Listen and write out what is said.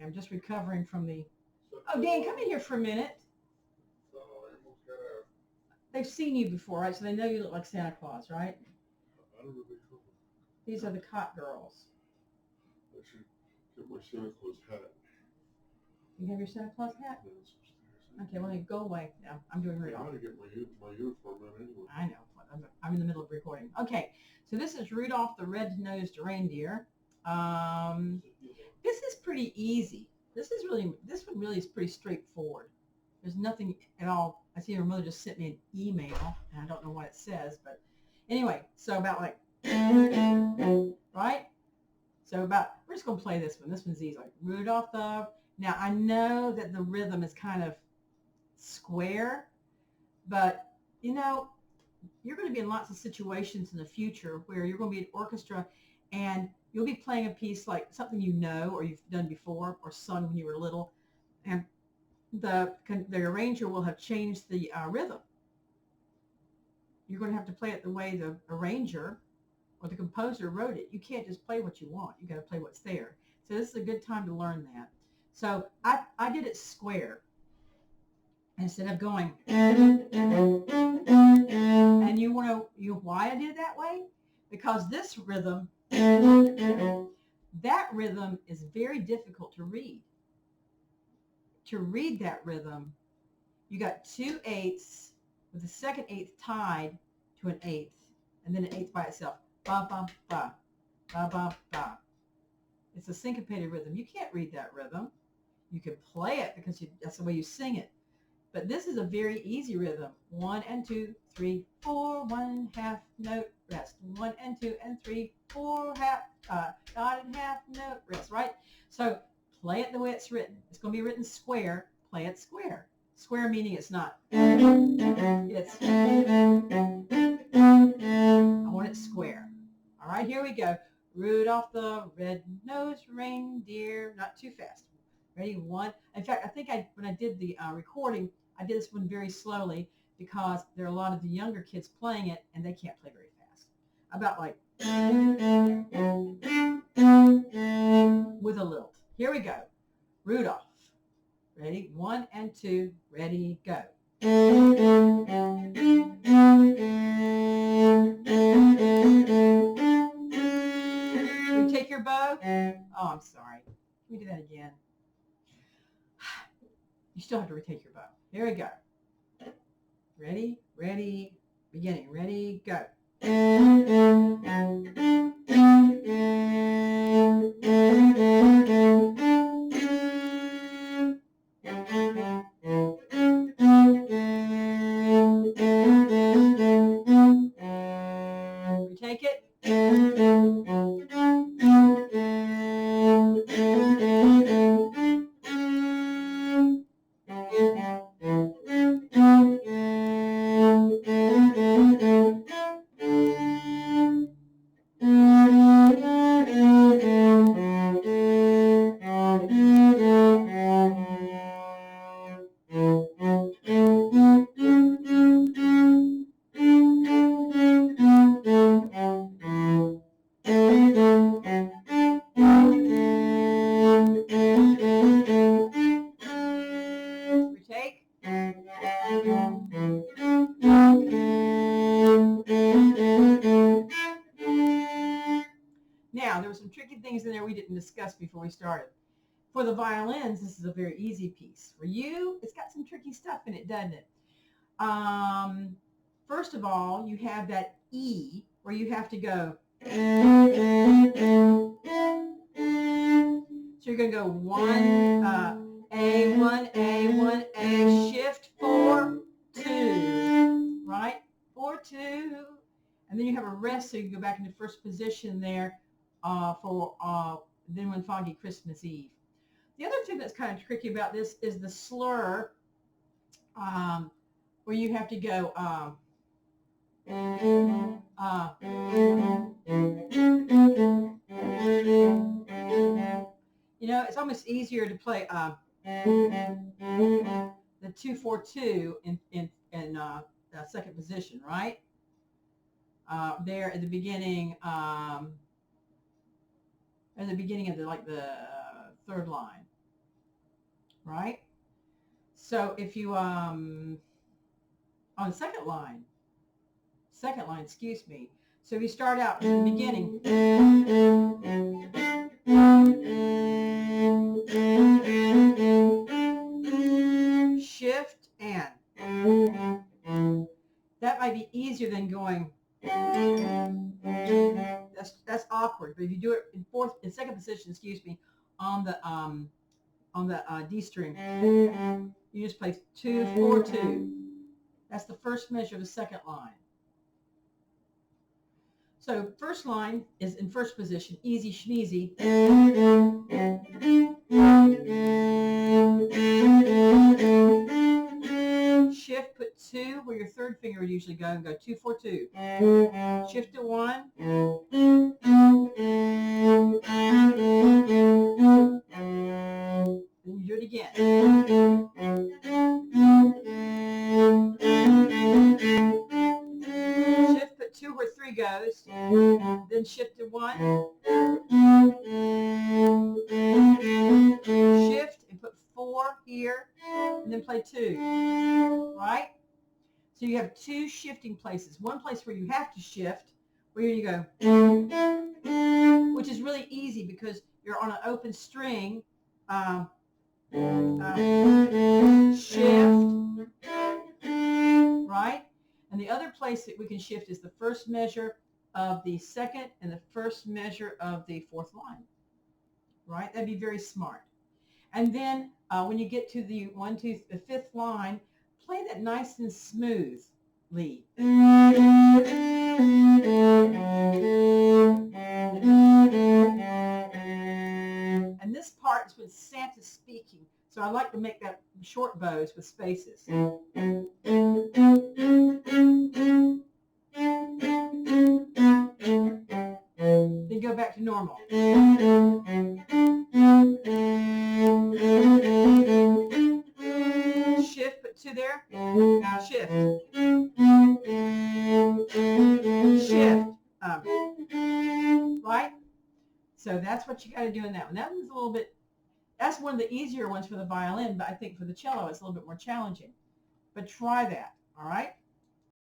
I'm just recovering from the... Oh, Dan, come in here for a minute. They've seen you before, right? So they know you look like Santa Claus, right? I don't really know. These are the cot girls. I should get my Santa Claus hat. You have your Santa Claus hat? Okay, well, go away now. I'm doing Rudolph. I got to get my uniform on anyway. I know. I'm in the middle of recording. Okay, so this is Rudolph the Red-Nosed Reindeer. This is pretty easy. This one really is pretty straightforward. There's nothing at all. I see your mother just sent me an email, and I don't know what it says, but anyway, so about like, right? So we're just going to play this one. This one's easy. Like Rudolph the... Now, I know that the rhythm is kind of square, but, you know, you're going to be in lots of situations in the future where you're going to be an orchestra and you'll be playing a piece like something you know or you've done before or sung when you were little, and the arranger will have changed the rhythm. You're going to have to play it the way the arranger or the composer wrote it. You can't just play what you want. You got to play what's there. So this is a good time to learn that. So I did it square instead of going. And you want to why I did it that way? Because this rhythm, that rhythm is very difficult to read. To read that rhythm, you got 2 eighths with the second eighth tied to an eighth, and then an eighth by itself. Ba ba ba, ba ba ba. It's a syncopated rhythm. You can't read that rhythm. You can play it because that's the way you sing it. But this is a very easy rhythm. 1 and 2, 3, 4, 1 half note rest. 1 and 2 and 3, 4 half dot and half note rest. Right? So play it the way it's written. It's going to be written square. Play it square. Square meaning it's not. It's. I want it square. All right, here we go. Rudolph the red-nosed reindeer. Not too fast. Ready? 1. In fact, I think when I did the recording, I did this one very slowly because there are a lot of the younger kids playing it and they can't play very fast. About like with a lilt. Here we go. Rudolph. Ready? 1 and 2. Ready? Go. Retake your bow. Oh, I'm sorry. Let me do that again. You still have to retake your bow. Here we go. Ready? Ready? Beginning. Ready? Go. Retake it. Retake. Now, there were some tricky things in there we didn't discuss before we started. For the violins, this is a very easy piece. For you, it's got some tricky stuff in it, doesn't it? First of all, you have that E where you have to go. So you're going to go 1, A, 1, A, 1, A, shift 4, 2, right? 4, 2. And then you have a rest, so you can go back into first position there for Then One Foggy Christmas Eve. The other thing that's kind of tricky about this is the slur, where you have to go, you know, it's almost easier to play the 2-4-2 in second position, right? There at the beginning of the third line. right? So if you, on the second line, excuse me. So if you start out at the beginning, shift and. That might be easier than going. That's awkward. But if you do it in second position, excuse me, on the D string, you just play 2, 4, 2. That's the first measure of the second line. So first line is in first position, easy schmeezy. Shift, put 2 where your third finger would usually go, and go 2, 4, 2. Shift to 1. Then you do it again. Shift, put 2 where 3 goes. Then shift to 1. Shift and put 4 here, and then play 2. Right? So you have 2 shifting places. One place where you have to shift, where you go, which is really easy because you're on an open string. Shift, right? And the other place that we can shift is the first measure of the second and the first measure of the fourth line, right? That'd be very smart. And then when you get to the fifth line, play that nice and smoothly. And this part is when Santa's speaking. So I like to make that short bows with spaces. Then go back to normal. Shift, put 2 there. Shift. Shift. Right? So that's what you got to do in that one. That one's a little bit, that's one of the easier ones for the violin, but I think for the cello it's a little bit more challenging. But try that, all right?